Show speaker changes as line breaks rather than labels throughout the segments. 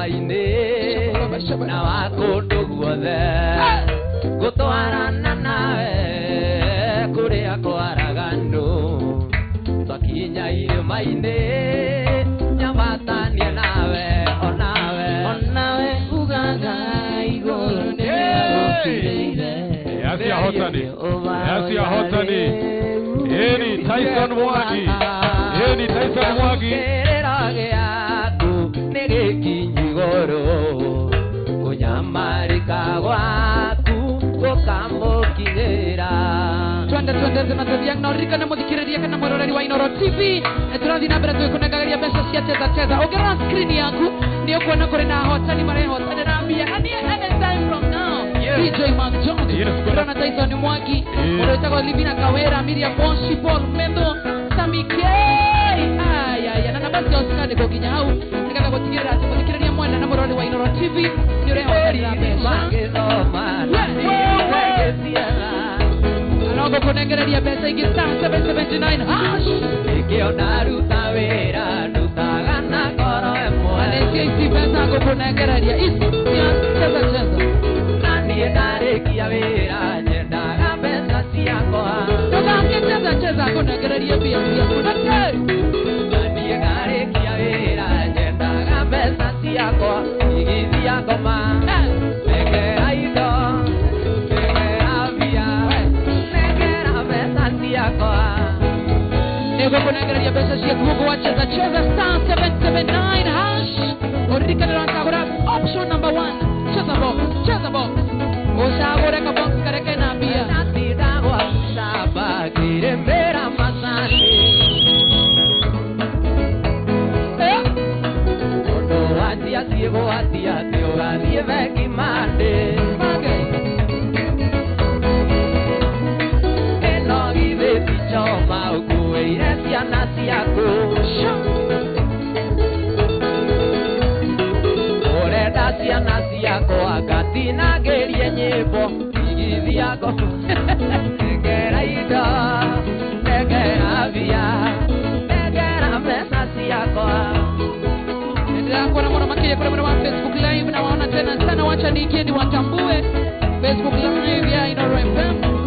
maine na wakundu guothe gutwarana nawe kuria kwaraganu twakinya irima-ini nyabatania nawe onawe ugaga iguru nigukirire
Asia hotani Eni Tyson Mwangi
nigikinyigoro kunyamarika gwaku gukamukinyira
twende mathiang na rika na muthikiriria kana muroreri wa Inooro TV turathi na mbere tukunengageria mbeca cia cheza ongerera screen yaku ni ukuona kuri na hotani marehotanira mbia ani anytime from now DJ Mark Jones Rana Tyson Mwangi uretago Livina Kawera Miriam Bonsi Paul Mendo Samikei na nabasi osikane kokinya hau nikatha gutigirira ati muthikiriria mwena na muroreri wa Inooro TV ni urehotanira mbeca Nogo kunengereria pesa ingi star 779 hash
ikiona ruta wira ndutaga na ngoro emwe
anesia isi pesa kukunengereria isi cheza
nani ndarikia wira nyendaga pesa ciakwa
ndokange cheza kunengereria mbia ciaku nake
nani ndarikia wira nyendaga pesa ciakwa igithia ngoma
kukunengereria pesa cia Google wacheza star 779 hash orikanira ntagura option number 1 cheza box usagure ka box kareke na mbia
natidagwa saba kirembera masani ondo atia ciego atia ugathie veki mande eno githe pichoma ukuire ciana ciaku urenda ciana ciakwa ngatinagĩrie nyĩmbo igithiago negera indo negera mbia negera mbeca ciakwa
ndio mwana makia kule mwana wa Facebook live na waona tena sana wacha niingie ni watambue Facebook live ya Inooro FM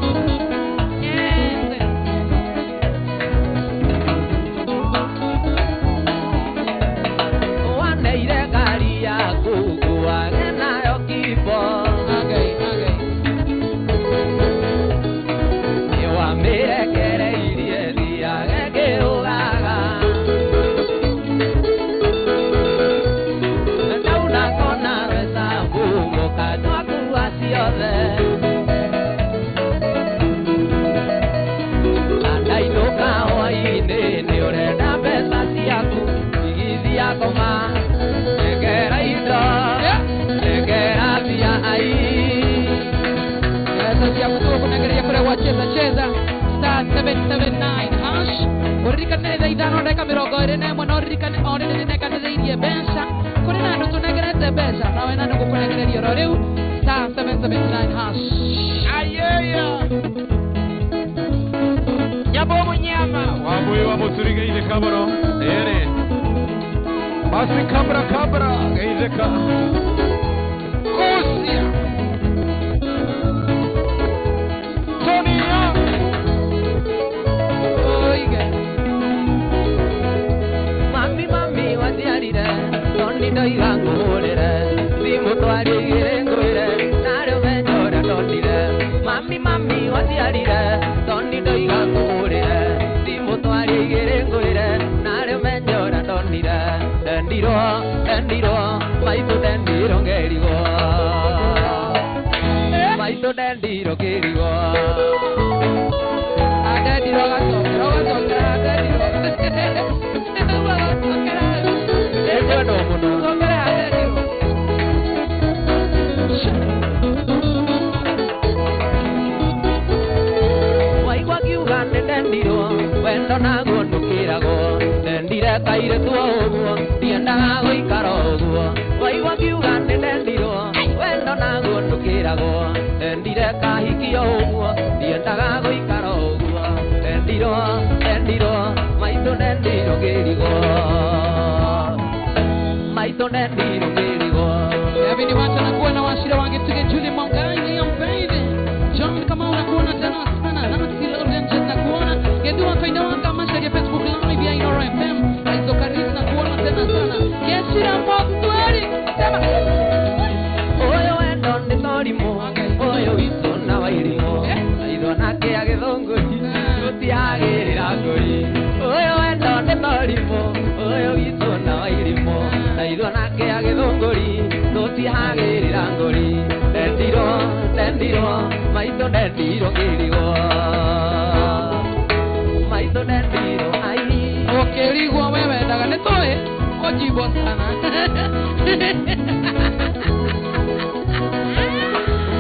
cheza star 779 hash urikaneza idano ndeka mirongo iri nemwe no ririkane nekanitheirie mbeca kuri na andu tunegerete mbeca nawe na nigukunegereria ro riu star 779 hash
ayeya nyabo munyama
Wambui wa musuri geithe kabaro ere basi kabra geithe ka
kusia
ndoiga ngũrĩre thimũ twarĩigĩre ngwĩre narĩo menjora ndonire mami waciarire toni ndoiga ngũrĩre thimũ twarĩigĩre ngwĩre narĩo menjora ndonire ndendirwo maitũ ndendirwo ngĩrigwo maitũ ndendirwo ngĩrigwo ndendirwo gacokera ndendirwo mũno waigua kiuga nĩ ndendirwo wendo naguo ndũkĩragwo ndendire kairĩtu ũguo ndiendaga gũikara ũguo waigua kiuga nĩ ndendirwo wendo naguo ndũkĩragwo ndendire kahikio ũguo ndiendaga gũikara ũguo ndendirwo maitũ ndendirwo ngĩrigwo maitũ ndendirwo ngĩrigwo
Kevin Wacha na kuwa na washira wange tuge Julie Mongai ya mbaby John kama unakuona tena sana na Silence na kuona yedu wakaenda wanga mashari ya Facebook live ya Inoro FM hizo karibu na kuona tena sana yeshira motwari sema
oyo endo ni torimo oyo isona wairimo aido nake agethongori tutiagirira ngori oyo endo ni torimo oyo isona wairimo aido nake agethongori tutiagirira ngori dendiro maito dendiro kirigo maito dendiro ai
okerigo wewe daga netoe ojibo sana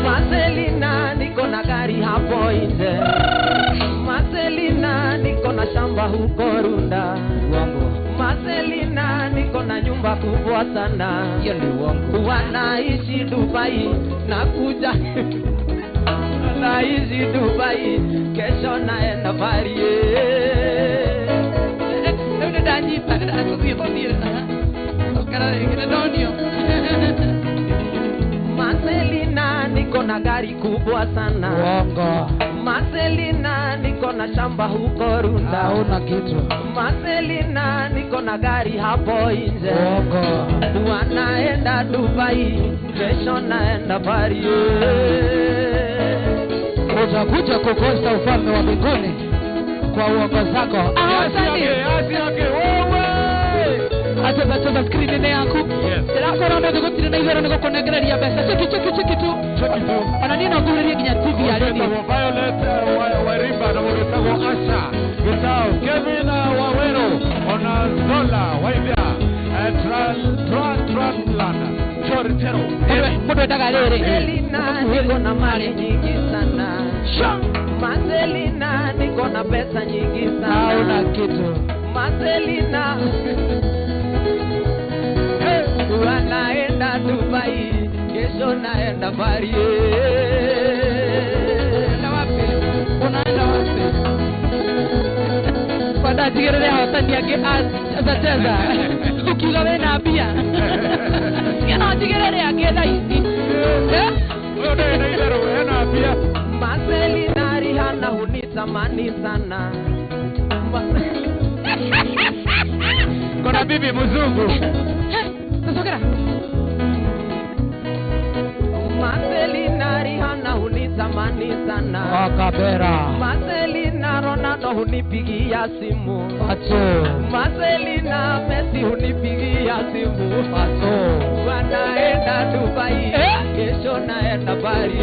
Marcelina niko na gari hapo nje Marcelina niko na shamba huko Runda Marcelina niko na nyumba kubwa sana hiyo ni uongo wanaishi Dubai nakuja naishi Dubai kesho naenda Paris
ndio ndani para kuziponia okara ingredonio
Marcelina niko na gari kubwa sana
uongo
Marcelina niko na shamba huko Runda
hauna kitu
Marcelina niko na gari hapo nje
uongo
wanaenda Dubai kesho naenda Paris
utakuja kukosa ufalme wa mbinguni kwa uongo zako
Asi yake wewe.
Acha screen yako sasa naona ndio kuna hiyo ndio kuna gari ya pesa cheki tu ananina kuleria kinya TV ya radio
Violet Warimba na Moretago Asha Gitao Kevin Wawero Ona Zola Waivia Translanda Choritero
mtu ataka lele
Marcelina niko na mali nyingi sana Marcelina niko na pesa nyingi sana
hauna kitu
Marcelina wanaenda Dubai kesho naenda Paris
na wapi unaenda wapi pada tigere hata niage atacheza ukigawe na bia yana tigere yake daisi
Wewe ndio ndio na pia
Marcelina Rihanna hunitamani sana
Kuna bibi mzungu
Sasa
Marcelina Rihanna hunitamani sana
Wakabera
Marcelina Ronaldo hunipigia simu
Acho
Marcelina Messi hunipigia simu
Acho
wanaenda Dubai kesho naenda Paris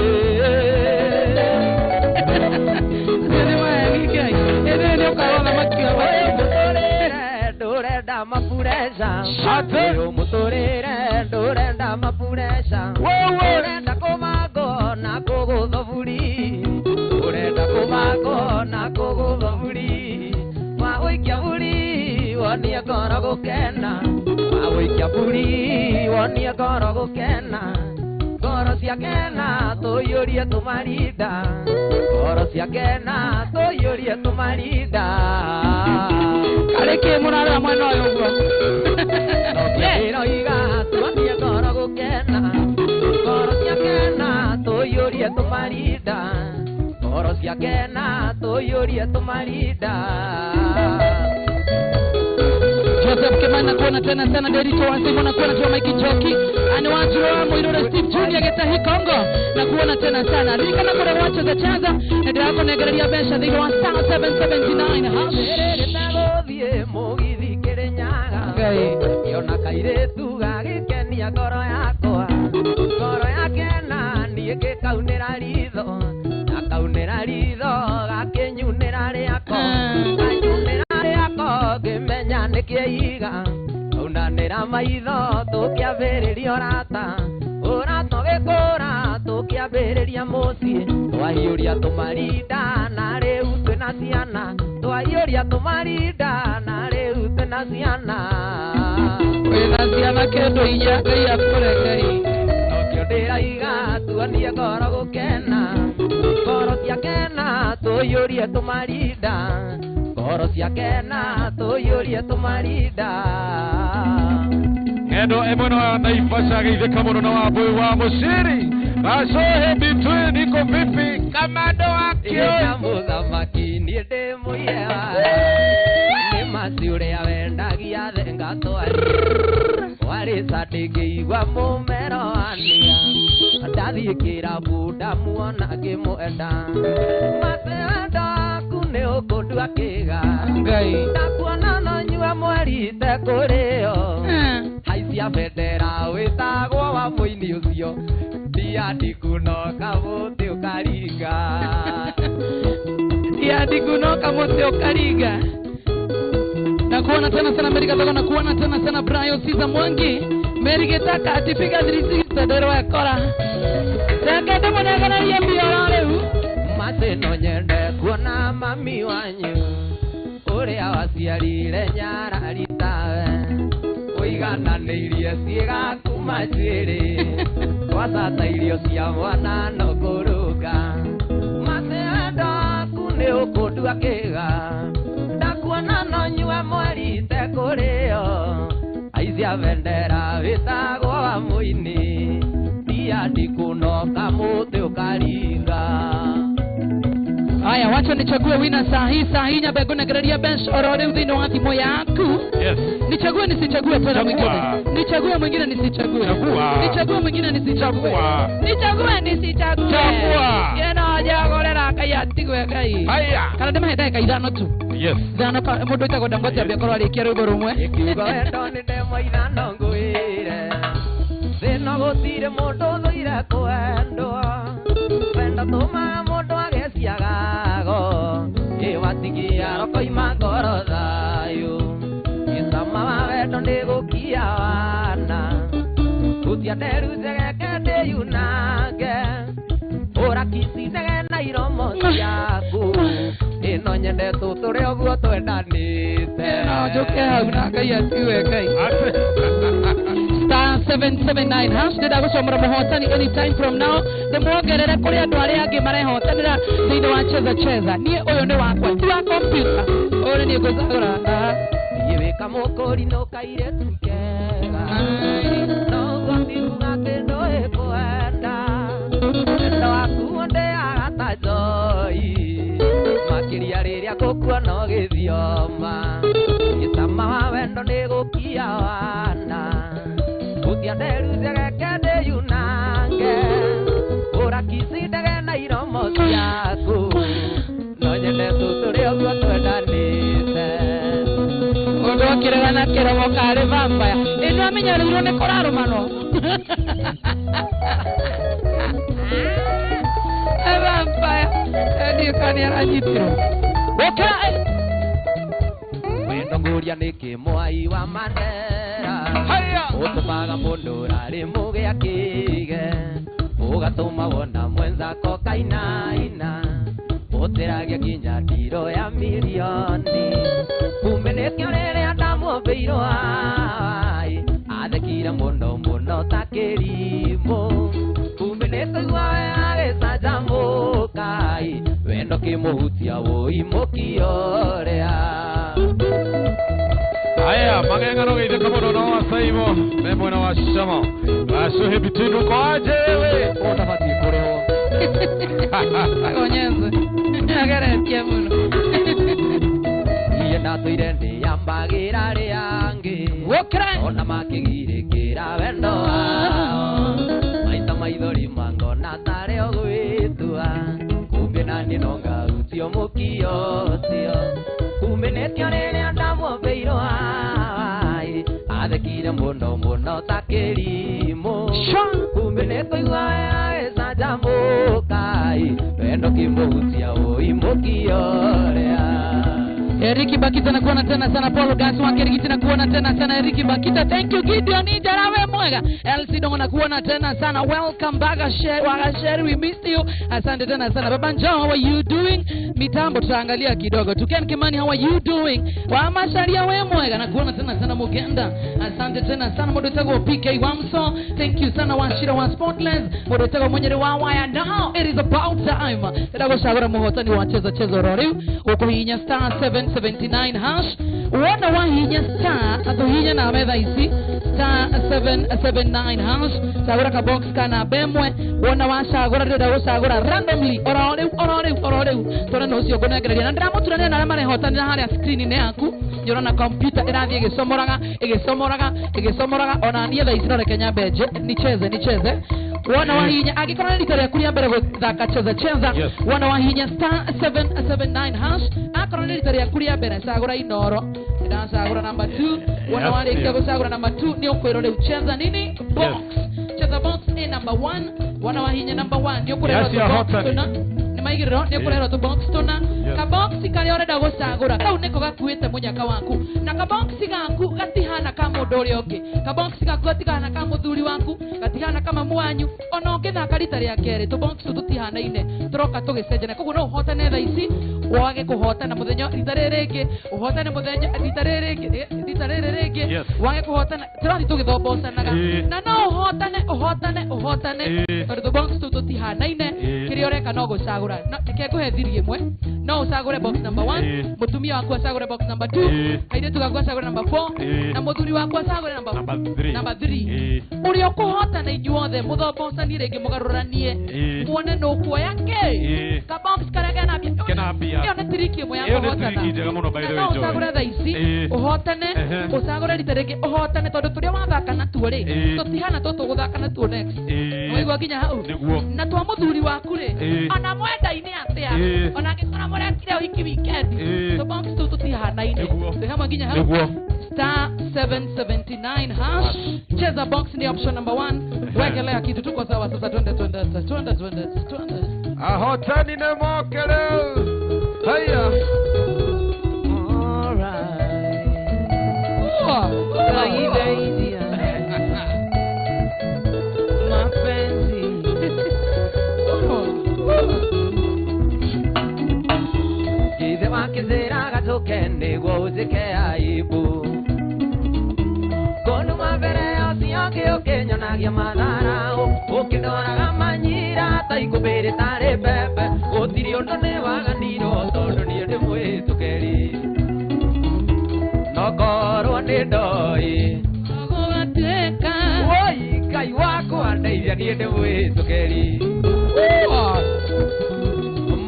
ndio kaona makia
Dorenda mapuresha
Ate
mutorere dorenda mapuresha dorenda komago na kuguthovuri dorenda komago na kuguthovuri waoikia buri wonie ngoro gukena waoikia buri wonie ngoro gukena ngoro ciakena tuyurie tumarinda ngoro ciakena tuyurie tumarinda
Aleke munara mwana yongo
Pero iga tuanie ngoro gukena ngoro ciakena tuyurie tumarinda ngoro ciakena tuyurie tumarinda
Joseph Kimana kuona tena sana Derito wanasema na kuona tu Mike Joki aniwaje wa Moiro Steve Junior geta hii Kongo na kuona tena sana Rika na kwa wacha za chaza ndio yako na gari ya besha ndio 779
Thie mugithi kirinyaga yona kairetu gagikenia ngoro yakwa ngoro yakena nie gikaunira ritho akaunira ritho gakinyunira riako anyunira riako ngimenya nikiiga unanira maitho tukiambiriria rata urato gikura tukiambiriria mucii twahiuria tumarinda na riu twina ciana twahiuria tumarinda na riu twina ciana
wena ciana kendo iya ngai akurekai
nokio ndiraiga tuanie ngoro gukena ngoro ciakena tuyurie tumarinda ngoro ciakena tuyurie tumarinda
endo emono naifasha geitheka muno na wabui wa muciri gacohe bitwe niko vipi
Kamando akio.
Muthamaki ni ndimo yewa ni masiure ya wendagia thenga twari wari sadigwa mumero ania ndathikira buda muona ngimuenda matenda kune ukundu akiga
Ngai.
ndakuona no nyua mweri te kurio haisia bendera witagwo wa muini ucio diadi kunoka muti ukariga
diadi kunoka muti ukariga. Na kuona tena sana Amerika toka na kuona tena sana Brian Siza Mwangi Merigeta atipiga 360 dero yakora sanga demo na kana yembi orale
maseno nyende kuona mami wanyu uria waciarire nyara ritawe uigananirie ciega kuma njiri twacata irio cia mwana no kuruga masendo kune ukundu akiga ndakuona no nyua mweri te kurio aizia bendera witagwo wa muini diadi kunoka muti ukariga.
Haya, wacha nichague wina sahi Nyabego na Gradia Bench orode udhino wa timu yaku.
Yes.
Nichague nisichague tena mwingine. Nichague mwingine nisichague. Nichague mwingine nisichague. Nichague nisichague.
Chagua.
Yena jagorera kaya tigwe kai.
Haya.
Kana dema heda kai dano tu.
Yes.
Dano ka mudo ita godangoti abekoro ali kero gorumwe.
Ikiuga wendo ni demo ithano ngwire thina gutire mundu thuire kwendwa wendo tumaga mundu ageciagago iwatigia roko ima ngoro thayu isama wa wendo ni gukia wana tutia nderu njegeke ndiyunange urakisitege na iromo ciaku ino nyende tuturi oguo twendanite
No joke hau na kai atiwe kai. Star 779 hash ndenda gucomora muhotani anytime from now ndimwongerere kuri andu aria angi marehotanira thiini wa cheza nie uyu ni wakwa ti wa computer uyu ni nguzagura
yiwika mukuri no kaire tukega no gwatiruga kendo ekwenda endo aku onde agatajoi makiria riria gukua no githioma gitama wa wendo ni gukia wana utia nderu njegeke ndiyunange urakisindege na iromo ciaku no nyende tuturi oguo twendanite
undu akirega na kiromo kari vampire ino amenyereirwo ni kurarumano vampire ndio kani aranyitirwo okay wendo nguria niki mwai wa mandera
Haya.
utumaga mundu rari muge akige ugatuma wona mwenzako kainaina utiragia kinya ndiro ya milioni kumenetio riria ndamwombeirwo ai athekire muno takirimo kumenetogwa agecanjamukai wendo kimuhutia woimukiorea.
Haya, magengano geitheka muno no wasaibo me mwena wa Shamo gacohe bitinu kwaje we
utabatie kureho
agonyenze ageretie muno
iye ndatuire ndiyambagira riangi ona makigirikira wendo wao maita maithori mangona tare ogwitua kumbe nani nonga rutio mukio tio kumbe netio riria ndamwombeirwo ai athekire muno takirimo kumbe nekoigua ecanjamukai wendo kimuhutia woimukiorea.
Eriki Bakita na kuona tena sana Paul Gas wa Kerigiti na kuona tena sana Eriki Bakita. Thank you Gideon Njarawe mwega. LC Dongo na kuona tena sana. Welcome back Share, we missed you. Asante tena sana. Baba Njao, how are you doing? Mitambo tutaangalia kidogo. Tuken Kimani, how are you doing? Wa Masharia we mwega na kuona tena sana Mugenda. Asante tena sana Modotego PK Wamso. Thank you sana Washira wa Spotless. Modotego mwenyere wa waya. Now it is about time. Edago shagora muhotani wa cheza rori. Uko hinya star 779 hash. Wana wa hinya star atuhinya na medha isi star 779 hash sagura ka box kana bemwe wona wacagura ndenda gucagura randomly ororeu tona no cio kunegereria na ndiramuturania na marehotanira haria screen ne yaku njorona computer irathie igicomoraga ona nie tha ici Kenya beje nicheze wana wahinya agikorana ritaria kuria mbere guthaka cheza wana wahinya star 779 hash akorana ritaria kuria mbere sagura inoro ndasagura number 2 wana warikia gusagura number 2 ni ukwiro riu cheza nini box cheza box ni number 1 wana wahinya number 1 ni ukwiro box tuna ni maigiriro ni ukwiro box tuna ka box kari orenda gusagura kau niko gakuite munyaka waku na ka box gaku gatihana ka mundu uri ungi ka box gaku gatihana ka muthuri waku gatihana kama mwanyu ona ungithaka rita ria keri tu box tutihanaine turoka tugicenjana koguo no uhotane tha ici wage kuhotana muthenya rita rĩrĩ uhotane muthenya rita rĩrĩ wage kuhotana turathi tugithombocanaga na no uhotane tondu tu box tutihanaine kiri ureka no gucagura ke nguhethirie imwe no ucagure box number 1 mutumia waku acagure box number 2 kairitu gaku acagure number 4 na muthuri waku acagure number 3 uri ukuhotana inyuothe muthombocanire ringi mugaruranie muone no kuoya ke ka box karega na bia iyo ni triki imwe ya kuhotana no ucagure tha ici uhotane ucagure rita ringi uhotane tondu turia wathaka na tuo ri tutihana tutu guthaka na tuo next waigua nginya hau na twa muthuri waku ri ona mwenda-ini atia ona ngikora murekire wiki weekend so box tutihanaine hamwe nginya hau star 779 hash cheza box ni option number 1 wekelea kitu tuko sawa sasa twende
ahotani na mokere haya
Kizera gatokende gwozike aibu kono mavere osiake okenya nagia madara okindora manyira taikubere tare pepe otiri ondone waganiro tondu ni ndi mwitukeri nokoro ni ndoi agogateka woi kai wako andeithia ni ndi mwitukeri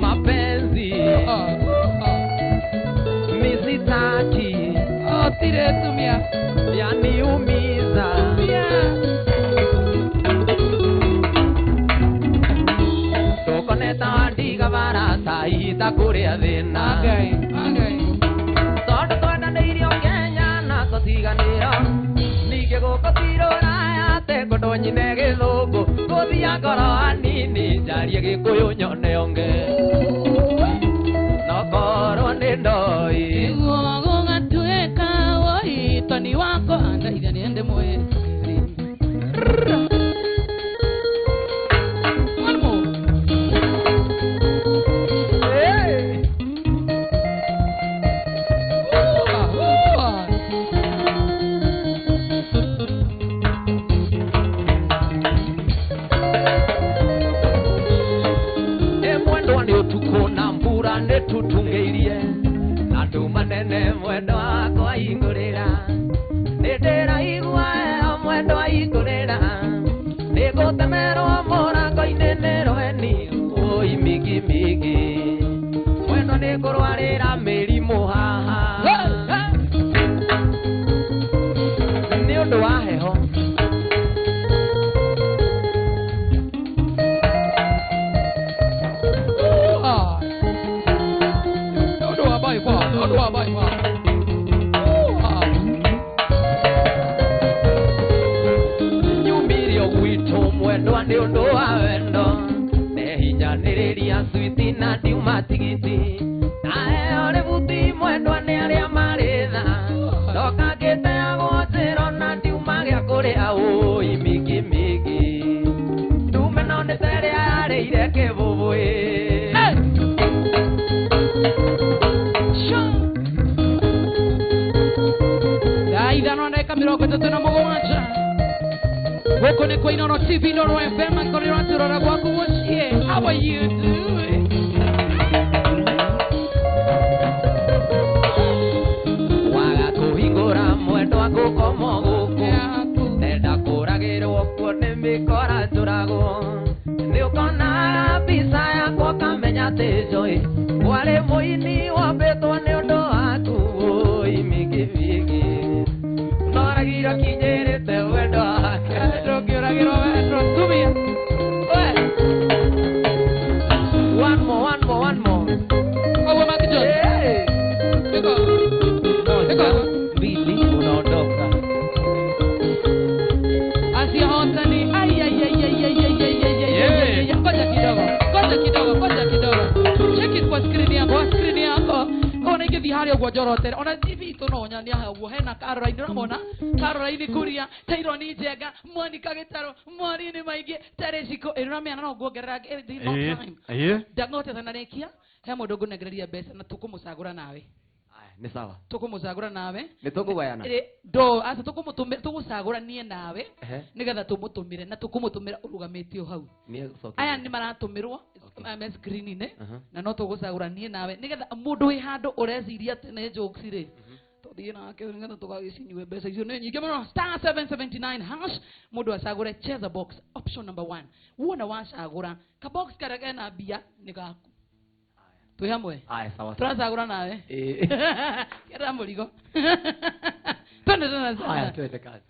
mapenzi misitaki otire tumia yaniumiza tokoneta ndiga barata ita kuria thina tondu twendanĩirio Kenya na tũtiganĩro ningĩ gũkũ tirũraya tekũndũ nyine gĩthũngũ gũthia ngoro hanini njarie gĩkũyũ nyone onge nokorwo nĩ ndoi gũgatuĩka woi toni wako andaithia niende mweri tutungeirie na tumanene mwendo wako aingurira nindiraigua mwendo aingurira nigutemerwo murango-ini ni rweni oi migi mwendo nikurwarira mirimu haha ni undu wa heho nyumirio gwitu mwendwa ni undu wa wendo nehinyaniriria switi na ndiuma tigiti naeo ributi mwendwa ni aria maritha ndokangiteagwo njiro na ndiuma gia kuria ui migi ndume no ni teria yarĩire kĩbũbũĩ ithano ndagĩka 37 gũkũ nĩ kwa Inooro TV Inooro FM akorĩrwo atũrora gwaku mũciĩ how are you doing waga kũhingũra mwendwa gũkoma gũkũ
TV harĩa ũguo njorotera ona TV tũnonya hau hena Caroline ũramona Caroline Kuria Tyrone Njenga Monica Gĩtaro Morini maingĩ Teresiko ĩramĩana no nguongerera time ndangote sana nekia he mũndũ ngũnengereria mbeca na tũkũmũcagũra nawe
ni sawa
tũkũmũcagũra nawe
ni tũkũgayana
ndo asa tũkũmũtũmĩra tũgũcagũranie nawe nĩgetha tũmũtũmĩre na tũkũmũtũmĩra ũrũgamĩtio hau aya nĩ maratũmĩrwo screen-inĩ na no tũgũcagũranie nawe nĩgetha mũndũ wĩ handũ ũreciria atĩ nĩ jokes rĩ tũthiĩ nake nĩgetha tũgagĩcinyue mbeca icio nĩ nyingĩ mũno star 779 hash mũndũ acagũre cheza box option number 1 wona wacagũra ka box karĩa kena mbia nĩ gaku twĩ hamwe
sawa
turacagũra nawe kera mũrigo twende
twende kazi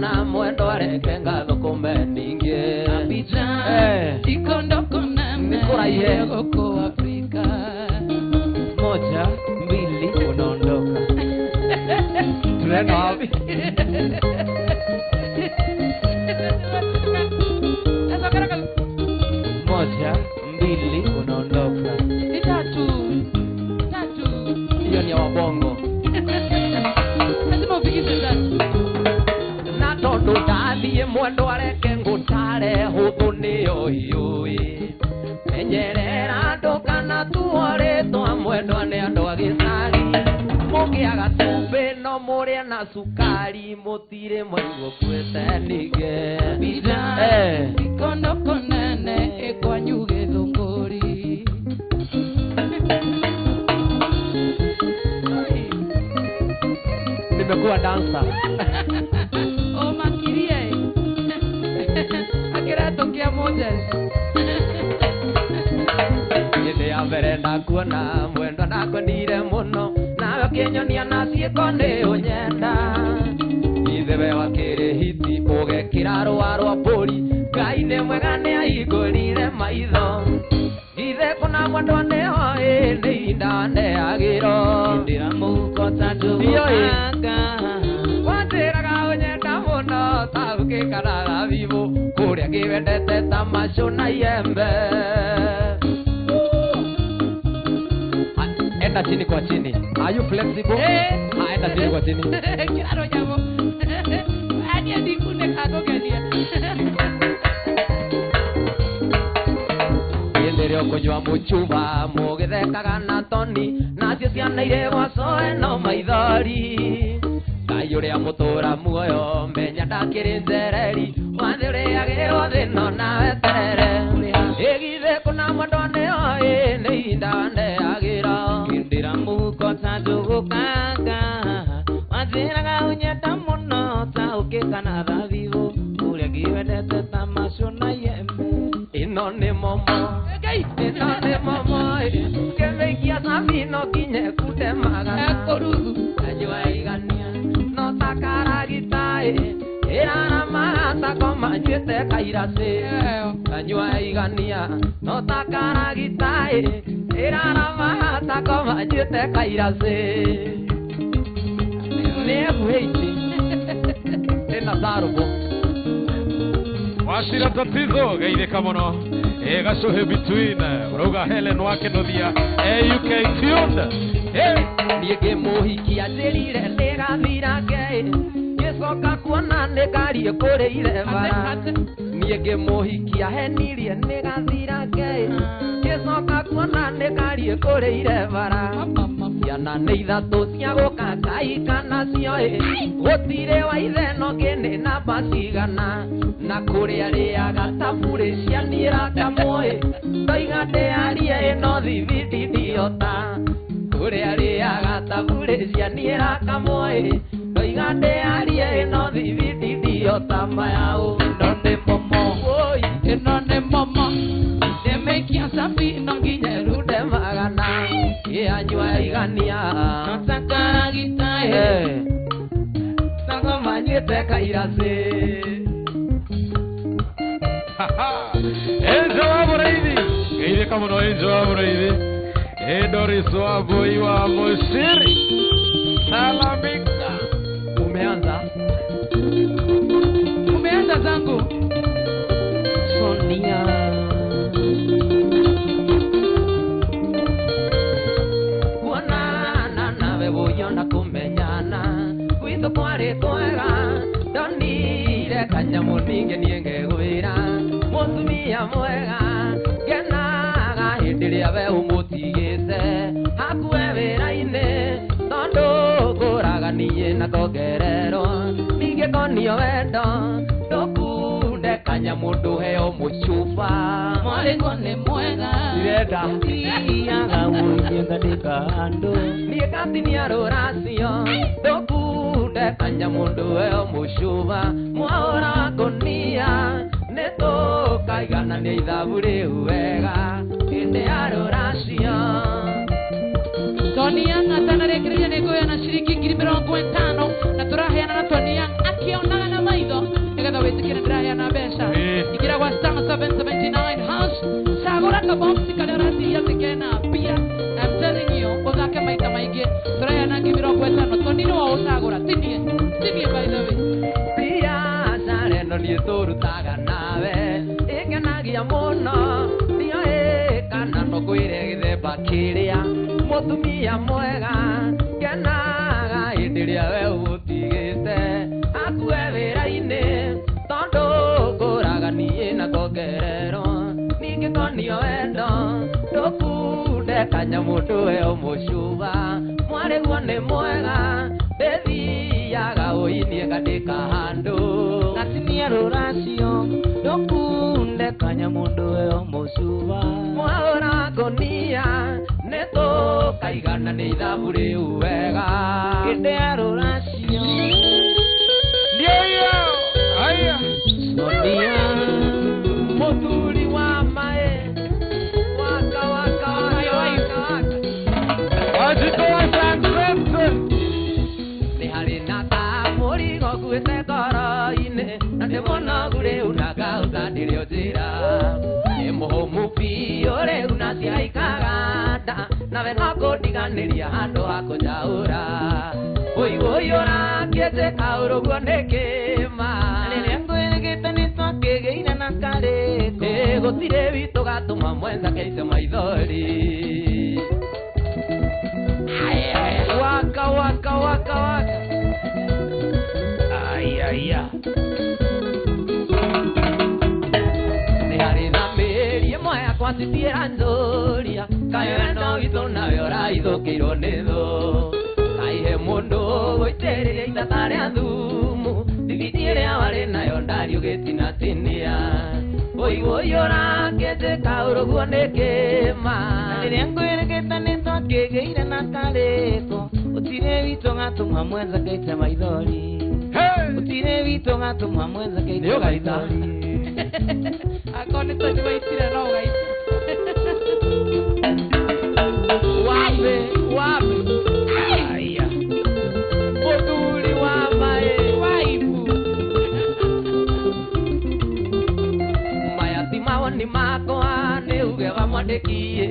na mwendo arekenga thũkũme ninge nikũraihe
gũkũ Afrika
1 2 unaondoka tunaenda wapi 1 2 unaondoka
ni tatu
hiyo ni ya wabongo
lazima ufikishe tatu
tondu ndathiĩ mwendo areke ngũtare hũthũ nĩyo hiũĩ menyerera andũ kana tuorĩtwa mwendwa nĩ andũ a gĩcari mũkĩaga cumbĩ no mũrĩe na cukari mũtirĩ mwaigua kwĩte ningĩ
ikondo konene ĩkwanyu gĩthũngũri
nimekuwa dancer
Kia Moses
Yende ya mbere ndakuona mwendwa ndakwendire mũno nawe ũkĩnyonia na ciĩko nĩ ũnyenda ithe wa kĩrĩ hiti ũgekĩra rũa rwa mbũri Ngai nĩ mwega nĩ ahingũrire maitho ithe kũna mwendwa nĩoĩ nĩ ihinda ndeagĩro ndĩra mũhuko ta ndũgũanga wanjĩraga ũnyenda mũno ta ũgĩkaraga thimũ kũrĩa kĩwendete ta macio na iembe enda chini kwa chini are you flexible enda chini kwa chini
kiraro nyamo ani andikune kagogenia
yenderio kũnyua mũchuba mũgĩthekaga na toni nacio ciana irĩ gwacoe no maithori Ngai ũrĩa mũtũra muoyo menya ndakĩrĩ nzereri wathiĩ ũrĩagĩrwo thĩno nawe terere ĩgithe kũna mwendwa nĩoĩ nĩ ihinda ndeagĩra kĩndĩra mũhuko ta ndũgũkanga wanjĩraga ũnyenda mũno ta ũkĩkana thabibũ ũrĩa ngĩwendete ta macio na iembe ĩno nĩ momo ngĩmĩikia cabino nginye kundemaga anyua igania no takaragitaĩ ĩrara magata manyuĩte kairacĩ anyua igania no takaragitaĩ ĩrara magata manyuĩte kairacĩ nĩ eguhĩiti ĩna sarubo
Washira tatizo gaithĩka mũno gacuhĩ between rauga Helen Wakĩnothia UK tuned
niĩ ngĩmũhikia njĩrire nĩgathira ngei ngĩcoka kuona nĩngariĩ kũrĩire bara niĩ ngĩmũhikia henirie nĩgathira ngei ngĩcoka kuona nĩngariĩ kũrĩire bara ciana nĩ ithatũ cia gũkanga kana cioĩ gũtirĩ wa ithe no kĩnĩ namba cigana na kũrĩa rĩaga tabũrĩ cianĩra kamũĩ ndoiga ndĩarie ĩno thibindi ndiota kũrĩa rĩaga tabũrĩ cianĩra kamũĩ ndoiga ndĩarie ĩno thibindi ndiota mayaũ ĩno nĩ momo gĩteka iracĩ
Enzo wa Mũrĩithi geithĩka mũno Enzo wa Mũrĩithi Doris wa Mbũi wa Mũciri salamika
umeanza
zangu
Sonia kuonana nawe bũyona kũmenyana gwitũ kwarĩ kwega ndonire kanyamũ ningĩ niĩ ngegwĩra mũtumia mwega ngenaga hĩndĩ ĩrĩa we ũmũtigĩte hakuhe wĩra-inĩ tondũ ngũraga niĩ na kongererwo ningĩ konio wendo ndũkunde kanyamũ ndũheo mũcuba
mwaliko nĩ mwega
ndĩrenda
thiaga mũirie ngatĩka andũ
niĩ ngatinia rũracio ndũkunde kanyamũ ndũheo mũcuba mwaũra ngũnia nĩtũkaiganania ithabu rĩu wega hĩndĩ ya rũracio
Tony Young atanarekereria nĩngũheana ciringi 50,000 na tũraheana na Tony Young akĩonaga na maitho nĩgetha wĩtĩkĩre ndĩraheana mbeca ikĩra gwa star 779 hash cagũra kaboxi karĩa ũratiria tĩkena mbia I'm telling you ũthake maita maingĩ tũraheana 50,000 Tony nĩwe ũcagũra tinie by the way
biacara ĩno niĩ tũrutaga nawe ĩngenagia mũno nĩyo ĩkana no kwĩre gĩthemba kĩrĩa mũtumia mwega ngenaga hĩndĩ ĩrĩa we ũgũtigĩte akuhe wĩra-inĩ tondũ ngũraga niĩ na kongererwo ningĩ konio wendo ndũkunde kanyamũ ndũheo mũcuba mwarĩguo nĩ mwega ndĩthiaga ũinie ngatĩka handũ
ngatinia rũracio ndũkunde kanyamũ ndũheo mũcuba
mwaũra ngũnia nĩtũkaigana nĩ ithabu rĩu wega hĩndĩ ya rũracio
Ndio haya
Sonia mũthuri wa maĩ waka
Wajitoa Samson
nĩ harĩ na kamũrigo nguĩte ngoro-inĩ na ndĩmũnogu rĩu na ngauga ndĩrĩ o njĩra nĩ mũhũmu biũ rĩu na ciaikaga nda nawe no kũndiganĩria handũ ha kũnjaũra ũigũyũra ngĩnjĩka ũrũguo nĩ kĩma rĩrĩa ngwĩrĩgĩte nĩ twakĩgĩire na karĩko gũtirĩ witũ gatũma mwenza keice maithori waka ayaya nĩ harĩ na mĩri ĩmwe yakwa citiĩra njũria kaĩ wendo witũ nawe ũraithũkĩirwo nĩ thũ kaihe mũndũ gũitĩrĩria itata rĩa thumu thigiti ĩrĩa warĩ nayo ndari ũgĩtinatinia ũigũyũra ngĩnjĩka ũrũguo nĩ kĩma rĩrĩa ngwĩrĩgĩte nĩ twakĩgĩire na karĩko ũtirĩ witũ gatũma mwenza keite maithori ũtirĩ witũ gatũma mwenza keite maithori
akorwo nĩ Tony waitire no ũgaita
wapi aya mũthuri wa maĩ
waibu
maya ti mawoni makwa nĩ uge wa mwandĩkie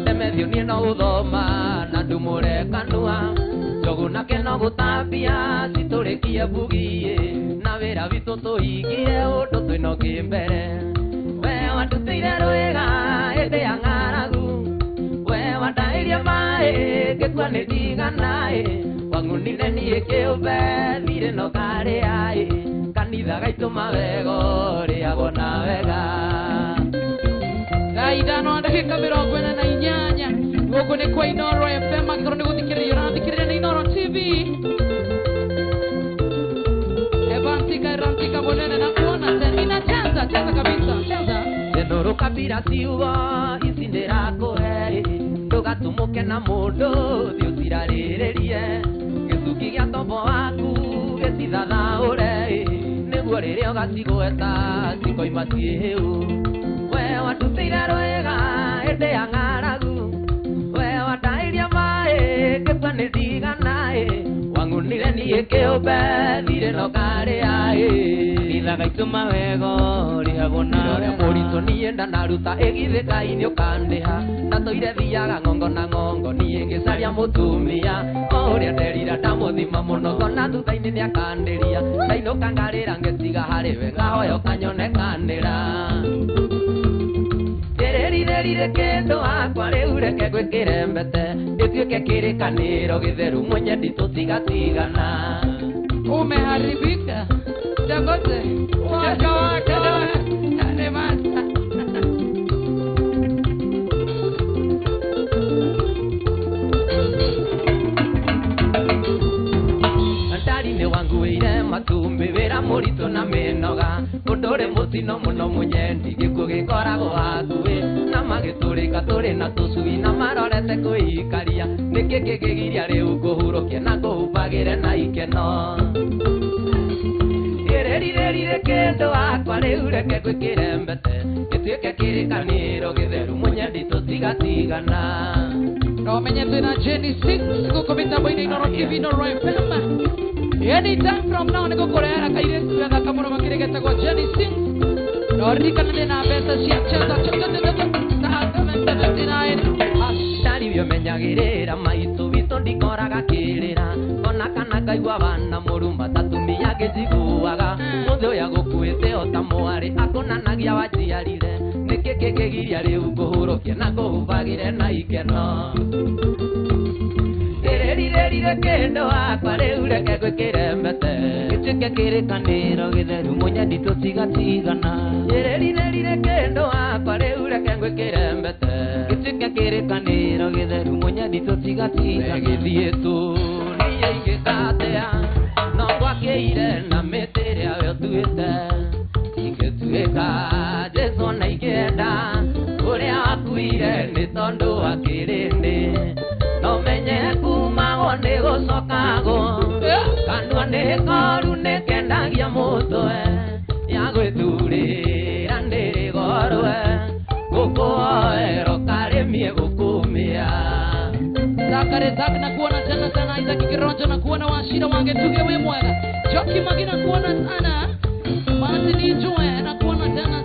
temethio niĩ no gũthoma na ndumũre kanua njogu nake no gũtambia citũrĩkie mbugie na wĩra witũ tũhingie ũndũ twĩnogie mbere we wandutĩire rwĩga hĩndĩ ya ng'aragu we wandairie maĩ ngĩkua nĩ ndiganaĩ wangunire niĩ kĩũmbe thirĩ no karĩaĩ kanitha gaitũ mawego rĩagwo na wega
thaa ithano ndagĩka 48 gũkũ nĩ kwa Inoro FM angĩkorwo nĩ gũthikĩrĩria ũrathikĩrĩria nĩ Inoro TV evantika bonene na kuona tena inacheza kabisa
Nũrũ kabira ciugo ici ndĩrakũhe ndũgatũmũke na mũndũ thiĩ ũcirarĩrĩrie gĩcuki gĩa tombo waku gĩcithathaũre nĩguo rĩrĩa ũgacigweta cikoima ciĩhĩu we wandutĩire rwĩga hĩndĩ ya ng'aragu we wandairie maĩ ngĩkua nĩ ndiganaĩ nire niä kä å mbe thirä no karä aä
Ithagaitå mawego rĩagwo
rä
na
må ritå niä ndanaruta ä githä Ngai nä å kandä ha na tå ire thiaga ngongo na ngongo niä ngä caria må tumia o å rä a nderira ndamå thima må no tona thutha-inä nä akandä ria ndainå ka ngarä ra ngä tiga harä we ngahoyo kanyonekanä ra rirä kä ndå akwa rä u reke ngwä kä rembete gä tuä ke kä rä kanä ro gä theru mwenye nditå tigatigana
Umeharibika. Dangote. Waka waka. Anemasa.
ndari-inä wanguä matumbä wä ra må ritå na mä noga å ndå rä må tino må no må nyendi gä kuå gä koragwo hakuä na magä tå rä ka tå rä na tå cui na marorete kwä ikaria nä kä kä gä giria rä u ngå hurå kie na ngå humbagä re na ikeno rirä kä ndå akwa rä u reke ngwä kä rembete gä tuä ke kä rä kanä ro gä theru må nyendi tå tigatigana
No menye tena Jenny Sings kuko mitambo-inĩ Inoro TV Inoro FM. Anytime from now nĩ gũkũrehera kairĩtu gathaka mũno makĩrĩgetagwo Jenny Sings. No ririkana na mbeca cia cheza
ndaribio menyagĩrĩra maitũ witũ ndikoraga kĩrĩra ona kana ngaigua bana mũruma tatumia ngĩnjiguaga mũthĩ ũyũ gũkuĩte o ta mwarĩ akũnanagia wanjiarire nĩkĩ kĩngĩgiria rĩu ngũhũrũkie na ngũhumbagĩre na ikeno rirä kä ndå akwa rä u reke ngwä kä rembete
gä tuä ke kä rä kanä ro gä theru må nyendi tå tigatigana
rirä kä ndå akwa rä u reke ngwä kä rembete
gä tuä ke kä rä kanä ro gä theru må nyendi tå tigatigana
gä thiä tå niä ingä katea no gwakä ire na mä tä rä a we å tuä te ingä tuä ka jesu na ingĩenda å rä a wakuire nä tondå wa kä rä ndä no menye kumagwo nä gå cokagwo kanua nä koru nä kendagia må twe ya gwä turä ra ndä rä gorwe gå kå oero karä mie gå kå mä a
Zakare Zak na kuona tena sana Isaac Kironjo na kuona Washira Wangetuge we mwega Joki Magi na kuona sana Martin Ijue na kuona tena